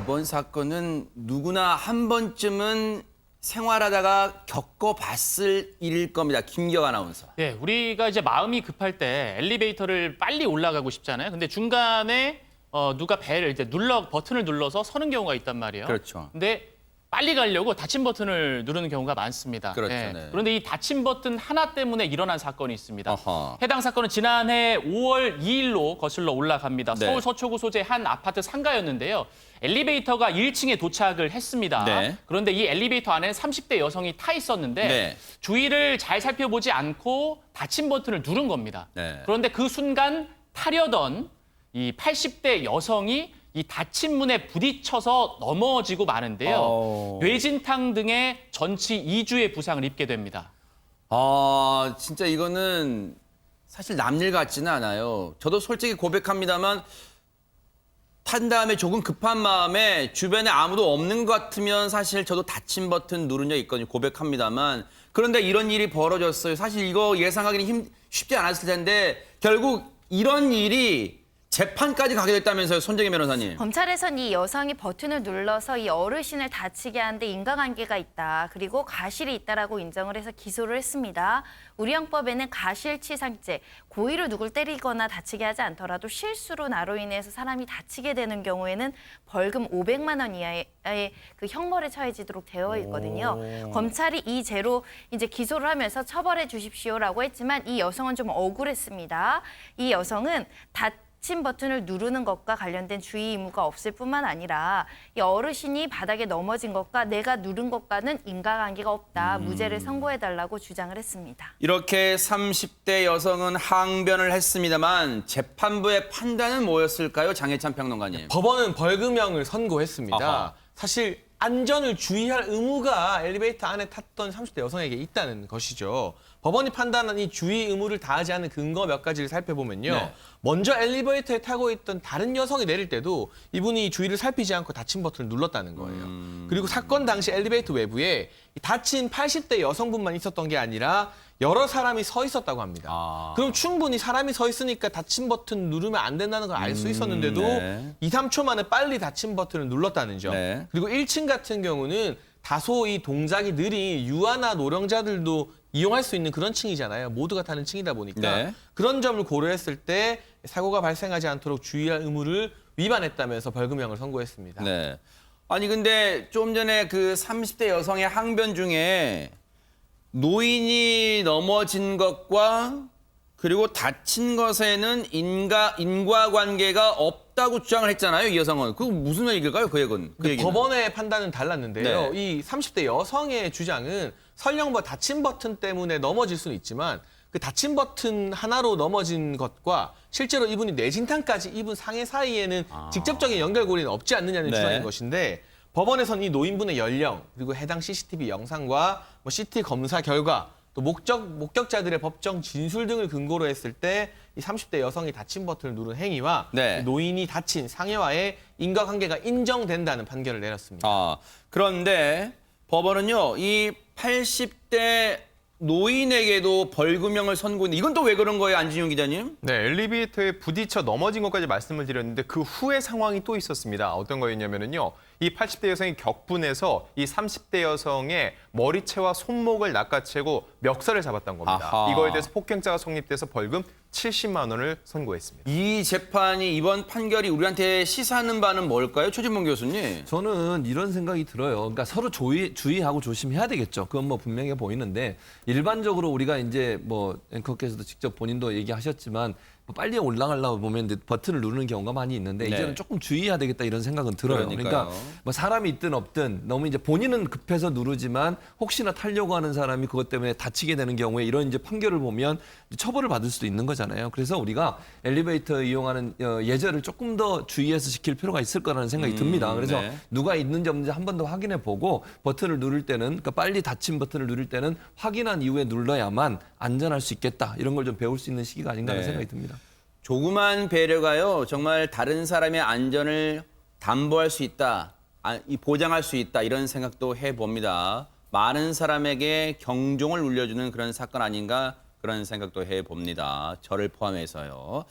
이번 사건은 누구나 한 번쯤은 생활하다가 겪어봤을 일일 겁니다. 김기혁 아나운서. 네, 우리가 이제 마음이 급할 때 엘리베이터를 빨리 올라가고 싶잖아요. 근데 중간에 누가 벨을 이제 버튼을 눌러서 서는 경우가 있단 말이에요. 그렇죠. 근데 빨리 가려고 닫힌 버튼을 누르는 경우가 많습니다. 그렇죠, 네. 그런데 이 닫힌 버튼 하나 때문에 일어난 사건이 있습니다. 어허. 해당 사건은 지난해 5월 2일로 거슬러 올라갑니다. 네. 서울 서초구 소재 한 아파트 상가였는데요. 엘리베이터가 1층에 도착을 했습니다. 네. 그런데 이 엘리베이터 안에는 30대 여성이 타 있었는데 네. 주위를 잘 살펴보지 않고 닫힌 버튼을 누른 겁니다. 네. 그런데 그 순간 타려던 이 80대 여성이 이 닫힌 문에 부딪혀서 넘어지고 마는데요. 뇌진탕 등의 전치 2주의 부상을 입게 됩니다. 아, 진짜 이거는 사실 남일 같지는 않아요. 저도 솔직히 고백합니다만 탄 다음에 조금 급한 마음에 주변에 아무도 없는 것 같으면 사실 저도 닫힌 버튼 누른 적 있거든요. 고백합니다만. 그런데 이런 일이 벌어졌어요. 사실 이거 예상하기는 쉽지 않았을 텐데 결국 이런 일이 재판까지 가게 됐다면서요, 손정혜 변호사님. 검찰에선 이 여성이 버튼을 눌러서 이 어르신을 다치게 하는데 인과관계가 있다. 그리고 가실이 있다라고 인정을 해서 기소를 했습니다. 우리 형법에는 가실치상죄, 고의로 누굴 때리거나 다치게 하지 않더라도 실수로 나로 인해서 사람이 다치게 되는 경우에는 벌금 500만 원 이하의 그 형벌에 처해지도록 되어 있거든요. 검찰이 이 죄로 이제 기소를 하면서 처벌해 주십시오라고 했지만 이 여성은 좀 억울했습니다. 이 여성은 닫힌 버튼을 누르는 것과 관련된 주의 의무가 없을 뿐만 아니라 이 어르신이 바닥에 넘어진 것과 내가 누른 것과는 인과관계가 없다. 무죄를 선고해달라고 주장을 했습니다. 이렇게 30대 여성은 항변을 했습니다만 재판부의 판단은 뭐였을까요, 장혜찬 평론가님? 법원은 벌금형을 선고했습니다. 아하. 사실 안전을 주의할 의무가 엘리베이터 안에 탔던 30대 여성에게 있다는 것이죠. 법원이 판단한 이 주의 의무를 다하지 않은 근거 몇 가지를 살펴보면요. 네. 먼저 엘리베이터에 타고 있던 다른 여성이 내릴 때도 이분이 주의를 살피지 않고 닫힌 버튼을 눌렀다는 거예요. 그리고 사건 당시 엘리베이터 외부에 이 다친 80대 여성분만 있었던 게 아니라 여러 사람이 서 있었다고 합니다. 그럼 충분히 사람이 서 있으니까 닫힌 버튼 누르면 안 된다는 걸 알 수 있었는데도 네. 2, 3초 만에 빨리 닫힌 버튼을 눌렀다는 점. 네. 그리고 1층 같은 경우는 다소 이 동작이 느린 유아나 노령자들도 이용할 수 있는 그런 층이잖아요. 모두가 타는 층이다 보니까. 네. 그런 점을 고려했을 때 사고가 발생하지 않도록 주의할 의무를 위반했다면서 벌금형을 선고했습니다. 네. 아니 근데 좀 전에 그 30대 여성의 항변 중에 노인이 넘어진 것과 그리고 다친 것에는 인과관계가 없다고 주장을 했잖아요, 이 여성은. 그거 무슨 얘기일까요, 그 얘기는? 그 얘기는. 법원의 판단은 달랐는데요. 네. 이 30대 여성의 주장은 설령 닫힌 버튼 때문에 넘어질 수는 있지만 그 닫힌 버튼 하나로 넘어진 것과 실제로 이분이 뇌진탕까지 입은 상해 사이에는 직접적인 연결고리는 없지 않느냐는 네. 주장인 것인데 법원에서는 이 노인분의 연령 그리고 해당 CCTV 영상과 CT 검사 결과 또 목격자들의 법정 진술 등을 근거로 했을 때 이 30대 여성이 닫힌 버튼을 누른 행위와 네. 노인이 다친 상해와의 인과관계가 인정된다는 판결을 내렸습니다. 그런데 법원은요, 이 80대 노인에게도 벌금형을 선고했는데 이건 또 왜 그런 거예요, 안진용 기자님? 네, 엘리베이터에 부딪혀 넘어진 것까지 말씀을 드렸는데 그 후에 상황이 또 있었습니다. 어떤 거였냐면요. 이 80대 여성이 격분해서 이 30대 여성의 머리채와 손목을 낚아채고 멱살을 잡았던 겁니다. 아하. 이거에 대해서 폭행죄가 성립돼서 벌금 70만 원을 선고했습니다. 이 재판이 이번 판결이 우리한테 시사하는 바는 뭘까요, 최진봉 교수님? 저는 이런 생각이 들어요. 그러니까 서로 주의하고 조심해야 되겠죠. 그건 뭐 분명해 보이는데 일반적으로 우리가 이제 뭐 앵커께서도 직접 본인도 얘기하셨지만 뭐 빨리 올라가려고 보면 버튼을 누르는 경우가 많이 있는데 네. 이제는 조금 주의해야 되겠다 이런 생각은 들어요. 그러니까요. 그러니까 뭐 사람이 있든 없든 너무 이제 본인은 급해서 누르지만 혹시나 타려고 하는 사람이 그것 때문에 다치게 되는 경우에 이런 이제 판결을 보면 처벌을 받을 수도 있는 거잖아요. 그래서 우리가 엘리베이터 이용하는 예절을 조금 더 주의해서 지킬 필요가 있을 거라는 생각이 듭니다. 그래서 네. 누가 있는지 없는지 한 번 더 확인해 보고 버튼을 누를 때는 그러니까 빨리 닫힌 버튼을 누를 때는 확인한 이후에 눌러야만 안전할 수 있겠다. 이런 걸 좀 배울 수 있는 시기가 아닌가 하는 네. 생각이 듭니다. 조그만 배려가요, 정말 다른 사람의 안전을 담보할 수 있다, 보장할 수 있다, 이런 생각도 해봅니다. 많은 사람에게 경종을 울려주는 그런 사건 아닌가 그런 생각도 해봅니다. 저를 포함해서요.